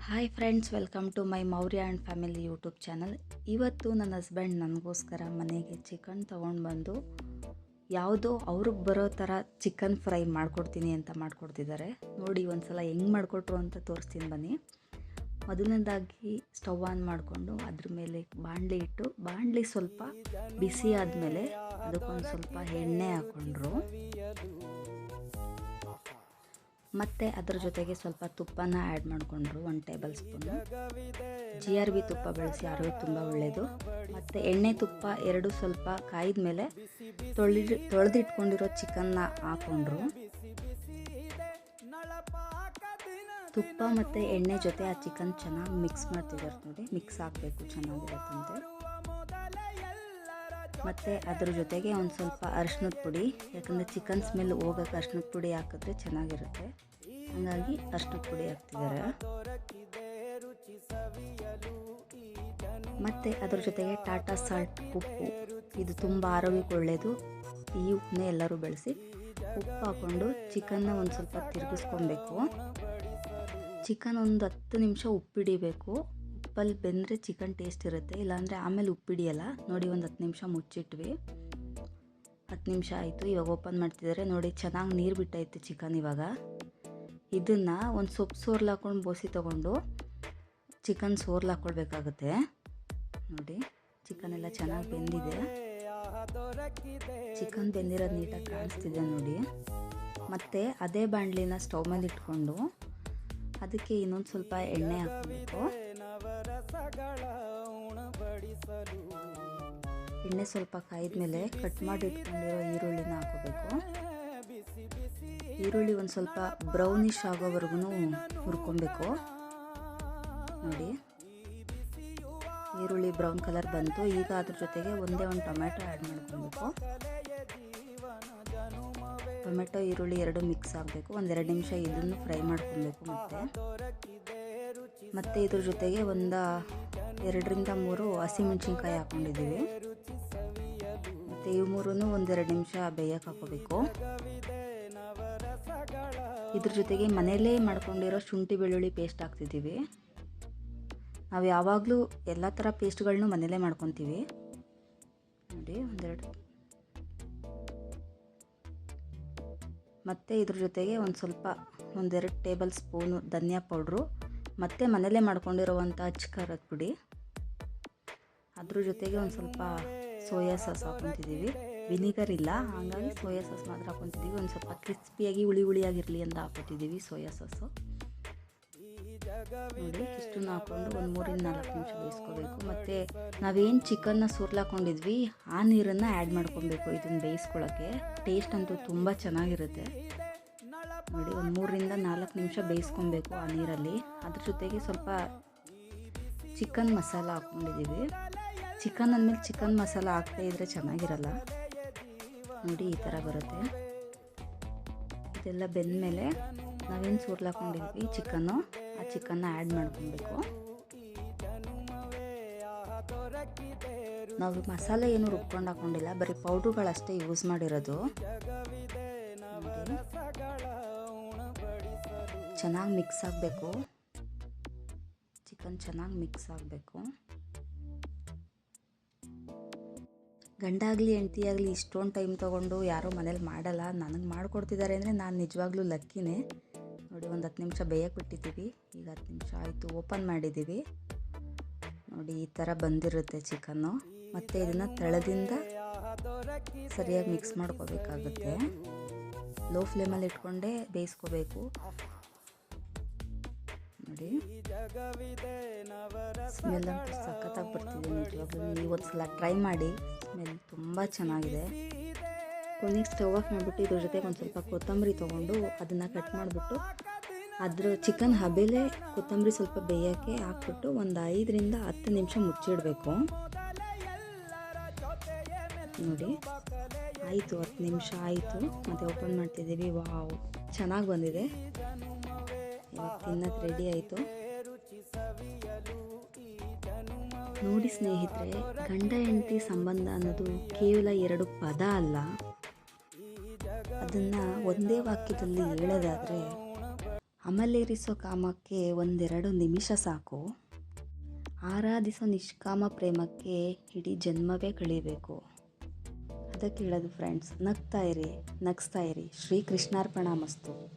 Hi friends, welcome to my Maurya and family YouTube channel. ಇವತ್ತು ನನ್ನ husband ನನಗೋಸ್ಕರ ಮನೆಗೆ ಚಿಕನ್ ತೊಗೊಂಡು ಬಂದು ಯಾವುದೋ ಅವ್ರಿಗೆ ಬರೋ ಥರ ಚಿಕನ್ ಫ್ರೈ ಮಾಡಿಕೊಡ್ತೀನಿ ಅಂತ ಮಾಡಿಕೊಡ್ತಿದ್ದಾರೆ. ನೋಡಿ ಒಂದು ಸಲ ಹೆಂಗೆ ಮಾಡಿಕೊಟ್ರು ಅಂತ ತೋರಿಸ್ತೀನಿ ಬನ್ನಿ. ಮೊದಲನೇದಾಗಿ ಸ್ಟವ್ ಆನ್ ಮಾಡಿಕೊಂಡು ಅದ್ರ ಮೇಲೆ ಬಾಣಲಿ ಇಟ್ಟು, ಬಾಣಲಿ ಸ್ವಲ್ಪ ಬಿಸಿ ಆದಮೇಲೆ ಅದಕ್ಕೊಂದು ಸ್ವಲ್ಪ ಎಣ್ಣೆ ಹಾಕ್ಕೊಂಡ್ರು. ಮತ್ತು ಅದ್ರ ಜೊತೆಗೆ ಸ್ವಲ್ಪ ತುಪ್ಪನ ಆ್ಯಡ್ ಮಾಡಿಕೊಂಡ್ರು, 1 ಟೇಬಲ್ ಸ್ಪೂನು. GRB ತುಪ್ಪ ಬಳಸಿ ಆರೋಗ್ಯ ತುಂಬ ಒಳ್ಳೆಯದು. ಮತ್ತು ಎಣ್ಣೆ ತುಪ್ಪ ಎರಡು ಸ್ವಲ್ಪ ಕಾಯ್ದ ಮೇಲೆ ತೊಳೆದಿಟ್ಕೊಂಡಿರೋ ಚಿಕನ್ನ ಹಾಕ್ಕೊಂಡ್ರು. ತುಪ್ಪ ಮತ್ತು ಎಣ್ಣೆ ಜೊತೆ ಆ ಚಿಕನ್ ಚೆನ್ನಾಗಿ ಮಿಕ್ಸ್ ಮಾಡ್ತಿದ್ದಾರೆ ನೋಡಿ, ಮಿಕ್ಸ್ ಆಗಬೇಕು, ಚೆನ್ನಾಗಿರುತ್ತಂತೆ. ಮತ್ತು ಅದ್ರ ಜೊತೆಗೆ ಒಂದು ಸ್ವಲ್ಪ ಅರಿಶಿನದ ಪುಡಿ, ಯಾಕಂದರೆ ಚಿಕನ್ ಸ್ಮೆಲ್ ಹೋಗೋಕೆ ಅರಿಶಿನದ ಪುಡಿ ಹಾಕಿದ್ರೆ ಚೆನ್ನಾಗಿರುತ್ತೆ, ಹಾಗಾಗಿ ಅರಿಶಿನದ ಪುಡಿ ಹಾಕ್ತಿದ್ದಾರೆ. ಮತ್ತು ಅದ್ರ ಜೊತೆಗೆ ಟಾಟಾ ಸಾಲ್ಟ್ ಉಪ್ಪು, ಇದು ತುಂಬ ಆರೋಗ್ಯಕ್ಕೆ ಒಳ್ಳೆಯದು. ಈ ಉಪ್ಪನ್ನೇ ಎಲ್ಲರೂ ಬೆಳೆಸಿ. ಉಪ್ಪು ಹಾಕ್ಕೊಂಡು ಚಿಕನ್ನ ಒಂದು ಸ್ವಲ್ಪ ತಿರುಗಿಸ್ಕೊಬೇಕು. ಚಿಕನ್ ಒಂದು 10 ನಿಮಿಷ ಉಪ್ಪಿಡಿಬೇಕು. ಉಪ್ಪಲ್ಲಿ ಬೆಂದರೆ ಚಿಕನ್ ಟೇಸ್ಟ್ ಇರುತ್ತೆ, ಇಲ್ಲಾಂದರೆ ಆಮೇಲೆ ಉಪ್ಪಿಡಿಯಲ್ಲ. ನೋಡಿ, ಒಂದು 10 ನಿಮಿಷ ಮುಚ್ಚಿಟ್ವಿ. 10 ನಿಮಿಷ ಆಯಿತು. ಇವಾಗ ಓಪನ್ ಮಾಡ್ತಿದ್ದಾರೆ ನೋಡಿ, ಚೆನ್ನಾಗಿ ನೀರು ಬಿಟ್ಟೈತೆ ಚಿಕನ್. ಇವಾಗ ಇದನ್ನು ಒಂದು ಸೊಪ್ಪು ಸೋರ್ಲು ಹಾಕ್ಕೊಂಡು ಬೋಸಿ ತೊಗೊಂಡು ಚಿಕನ್ ಸೋರ್ಲು ಹಾಕ್ಕೊಳ್ಬೇಕಾಗುತ್ತೆ. ನೋಡಿ, ಚಿಕನ್ ಎಲ್ಲ ಚೆನ್ನಾಗಿ ಬೆಂದಿದೆ. ಚಿಕನ್ ಬೆಂದಿರೋದು ನೀಟಾಗಿ ಕಾಣಿಸ್ತಿದೆ ನೋಡಿ. ಮತ್ತು ಅದೇ ಬಾಣಲಿನ ಸ್ಟವ್ ಮೇಲೆ ಇಟ್ಕೊಂಡು ಅದಕ್ಕೆ ಇನ್ನೊಂದು ಸ್ವಲ್ಪ ಎಣ್ಣೆ ಹಾಕಬೇಕು. ಎಣ್ಣೆ ಸ್ವಲ್ಪ ಕಾಯ್ದ ಮೇಲೆ ಕಟ್ ಮಾಡಿ ಇಟ್ಕೊಂಡಿರೋ ಈರುಳ್ಳಿನ ಹಾಕೋಬೇಕು. ಈರುಳ್ಳಿ ಒಂದು ಸ್ವಲ್ಪ ಬ್ರೌನಿಷ್ ಆಗೋವರೆಗೂ ಹುರ್ಕೊಬೇಕು. ನೋಡಿ, ಈರುಳ್ಳಿ ಬ್ರೌನ್ ಕಲರ್ ಬಂತು. ಈಗ ಅದ್ರ ಜೊತೆಗೆ ಒಂದೇ ಒಂದು ಟೊಮೆಟೊ ಆ್ಯಡ್ ಮಾಡ್ಕೊಬೇಕು. ಟೊಮೆಟೊ ಈರುಳ್ಳಿ ಎರಡು ಮಿಕ್ಸ್ ಆಗಬೇಕು. 1-2 ನಿಮಿಷ ಇದನ್ನು ಫ್ರೈ ಮಾಡ್ಕೊಬೇಕು. ಮತ್ತು ಇದ್ರ ಜೊತೆಗೆ 2-3 ಹಸಿಮೆಣ್ಸಿನ್ಕಾಯಿ ಹಾಕ್ಕೊಂಡಿದ್ದೀವಿ. ಮತ್ತು ಇವು ಮೂರನ್ನು 1-2 ನಿಮಿಷ ಬೇಯಕ್ಕೆ ಹಾಕೋಬೇಕು. ಇದ್ರ ಜೊತೆಗೆ ಮನೆಯಲ್ಲೇ ಮಾಡ್ಕೊಂಡಿರೋ ಶುಂಠಿ ಬೆಳ್ಳುಳ್ಳಿ ಪೇಸ್ಟ್ ಹಾಕ್ತಿದ್ದೀವಿ. ನಾವು ಯಾವಾಗಲೂ ಎಲ್ಲ ಥರ ಪೇಸ್ಟ್ಗಳನ್ನೂ ಮನೆಯಲ್ಲೇ ಮಾಡ್ಕೊತೀವಿ. ನೋಡಿ, 1-2. ಮತ್ತು ಇದ್ರ ಜೊತೆಗೆ ಒಂದು 2 ಟೇಬಲ್ ಸ್ಪೂನು ಧನಿಯಾ ಪೌಡ್ರು, ಮತ್ತು ಮನೆಯಲ್ಲೇ ಮಾಡ್ಕೊಂಡಿರೋವಂಥ ಖಾರದ ಪುಡಿ. ಅದ್ರ ಜೊತೆಗೆ ಒಂದು ಸ್ವಲ್ಪ ಸೋಯಾ ಸಾಸ್ ಹಾಕ್ಕೊತಿದ್ದೀವಿ. ವಿನಿಗರ್ ಇಲ್ಲ, ಹಾಗಾಗಿ ಸೋಯಾ ಸಾಸ್ ಮಾತ್ರ ಹಾಕ್ಕೊತಿದ್ದೀವಿ. ಒಂದು ಸ್ವಲ್ಪ ಕ್ರಿಸ್ಪಿಯಾಗಿ ಹುಳಿಯಾಗಿರಲಿ ಅಂತ ಹಾಕ್ಕೊತಿದ್ದೀವಿ ಸೋಯಾ ಸಾಸು. ನೋಡಿ, ಇಷ್ಟನ್ನು ಹಾಕ್ಕೊಂಡು ಒಂದು 3-4 ನಿಮಿಷ ಬೇಯಿಸ್ಕೋಬೇಕು. ಮತ್ತು ನಾವೇನು ಚಿಕನ್ನ ಸುರ್ಲಾಕೊಂಡಿದ್ವಿ ಆ ನೀರನ್ನು ಆ್ಯಡ್ ಮಾಡ್ಕೊಬೇಕು ಇದನ್ನು ಬೇಯಿಸ್ಕೊಳ್ಳೋಕ್ಕೆ. ಟೇಸ್ಟ್ ಅಂತೂ ತುಂಬ ಚೆನ್ನಾಗಿರುತ್ತೆ. ನೋಡಿ, ಒಂದು 3-4 ನಿಮಿಷ ಬೇಯಿಸ್ಕೊಬೇಕು ಆ ನೀರಲ್ಲಿ. ಅದ್ರ ಜೊತೆಗೆ ಸ್ವಲ್ಪ ಚಿಕನ್ ಮಸಾಲ ಹಾಕ್ಕೊಂಡಿದ್ದೀವಿ. ಚಿಕನ್ ಅಂದಮೇಲೆ ಚಿಕನ್ ಮಸಾಲ ಹಾಕ್ತಾ ಇದ್ದರೆ ಚೆನ್ನಾಗಿರಲ್ಲ. ನೋಡಿ, ಈ ಥರ ಬರುತ್ತೆ. ಇದೆಲ್ಲ ಬೆಂದಮೇಲೆ ನಾವೇನು ಸುರ್ಲಾಕೊಂಡಿದ್ವಿ ಚಿಕನ್ನು, ಆ ಚಿಕನ್ನ ಆ್ಯಡ್ ಮಾಡ್ಕೊಬೇಕು. ನಾವು ಮಸಾಲೆ ಏನು ರುಬ್ಕೊಂಡು ಹಾಕ್ಕೊಂಡಿಲ್ಲ, ಬರೀ ಪೌಡ್ರುಗಳಷ್ಟೇ ಯೂಸ್ ಮಾಡಿರೋದು. ಚೆನ್ನಾಗಿ ಮಿಕ್ಸ್ ಆಗಬೇಕು. ಚಿಕನ್ ಚೆನ್ನಾಗಿ ಮಿಕ್ಸ್ ಆಗಬೇಕು. ಗಂಡಾಗಲಿ ಹೆಂಡತಿಯಾಗಲಿ ಇಷ್ಟೊಂದು ಟೈಮ್ ತೊಗೊಂಡು ಯಾರೂ ಮನೇಲಿ ಮಾಡಲ್ಲ. ನನಗೆ ಮಾಡಿಕೊಡ್ತಿದ್ದಾರೆ ಅಂದರೆ ನಾನು ನಿಜವಾಗ್ಲೂ ಲಕ್ಕಿನೇ. ನೋಡಿ, ಒಂದು 10 ನಿಮಿಷ ಬೇಯಕ್ಕೆ ಬಿಟ್ಟಿದ್ದೀವಿ. ಈಗ 10 ನಿಮಿಷ ಆಯಿತು, ಓಪನ್ ಮಾಡಿದ್ದೀವಿ. ನೋಡಿ, ಈ ಥರ ಬಂದಿರುತ್ತೆ ಚಿಕನ್ನು. ಮತ್ತು ಇದನ್ನು ತಳದಿಂದ ಸರಿಯಾಗಿ ಮಿಕ್ಸ್ ಮಾಡ್ಕೋಬೇಕಾಗುತ್ತೆ. ಲೋ ಫ್ಲೇಮಲ್ಲಿ ಇಟ್ಕೊಂಡೇ ಬೇಯಿಸ್ಕೋಬೇಕು. ನೋಡಿ, ಸ್ಮೆಲ್ ಅಂತೂ ಸಖತ್ತಾಗಿ ಬರ್ತಿದೆ ನಿಜವಾಗ್ಲೂ. ನೀವು ಒಂದು ಸಲ ಟ್ರೈ ಮಾಡಿ, ಸ್ಮೆಲ್ ತುಂಬ ಚೆನ್ನಾಗಿದೆ. ಕೊನೆಗೆ ಸ್ಟವ್ ಆಫ್ ಮಾಡಿಬಿಟ್ಟು ಇದ್ರ ಜೊತೆಗೆ ಒಂದು ಸ್ವಲ್ಪ ಕೊತ್ತಂಬರಿ ತೊಗೊಂಡು ಅದನ್ನು ಕಟ್ ಮಾಡಿಬಿಟ್ಟು ಅದ್ರ ಚಿಕನ್ ಹಬೆಲೇ ಕೊತ್ತಂಬರಿ ಸ್ವಲ್ಪ ಬೇಯೋಕ್ಕೆ ಹಾಕ್ಬಿಟ್ಟು ಒಂದು 5-10 ನಿಮಿಷ ಮುಚ್ಚಿಡಬೇಕು. ನೋಡಿ, ಆಯಿತು, 10 ನಿಮಿಷ ಆಯಿತು. ಮತ್ತು ಓಪನ್ ಮಾಡ್ತಿದ್ದೀವಿ. ವಾವ್, ಚೆನ್ನಾಗಿ ಬಂದಿದೆ. ಇವಾಗ ತಿನ್ನೋದು ರೆಡಿ ಆಯಿತು. ನೋಡಿ ಸ್ನೇಹಿತರೆ, ಗಂಡ ಹೆಂಡತಿ ಸಂಬಂಧ ಅನ್ನೋದು ಕೇವಲ 2 ಪದ ಅಲ್ಲ. ಅದನ್ನು ಒಂದೇ ವಾಕ್ಯದಲ್ಲಿ ಹೇಳೋದಾದರೆ ಅಮಲೇರಿಸೋ ಕಾಮಕ್ಕೆ ಒಂದೆರಡು ನಿಮಿಷ ಸಾಕು. ಆರಾಧಿಸೋ ನಿಷ್ಕಾಮ ಪ್ರೇಮಕ್ಕೆ ಇಡೀ ಜನ್ಮವೇ ಕಳೀಬೇಕು. ಅದಕ್ಕೆ ಹೇಳೋದು ಫ್ರೆಂಡ್ಸ್, ನಗ್ತಾ ಇರಿ, ನಗಿಸ್ತಾ ಇರಿ. ಶ್ರೀ ಕೃಷ್ಣಾರ್ಪಣ ಮಸ್ತು.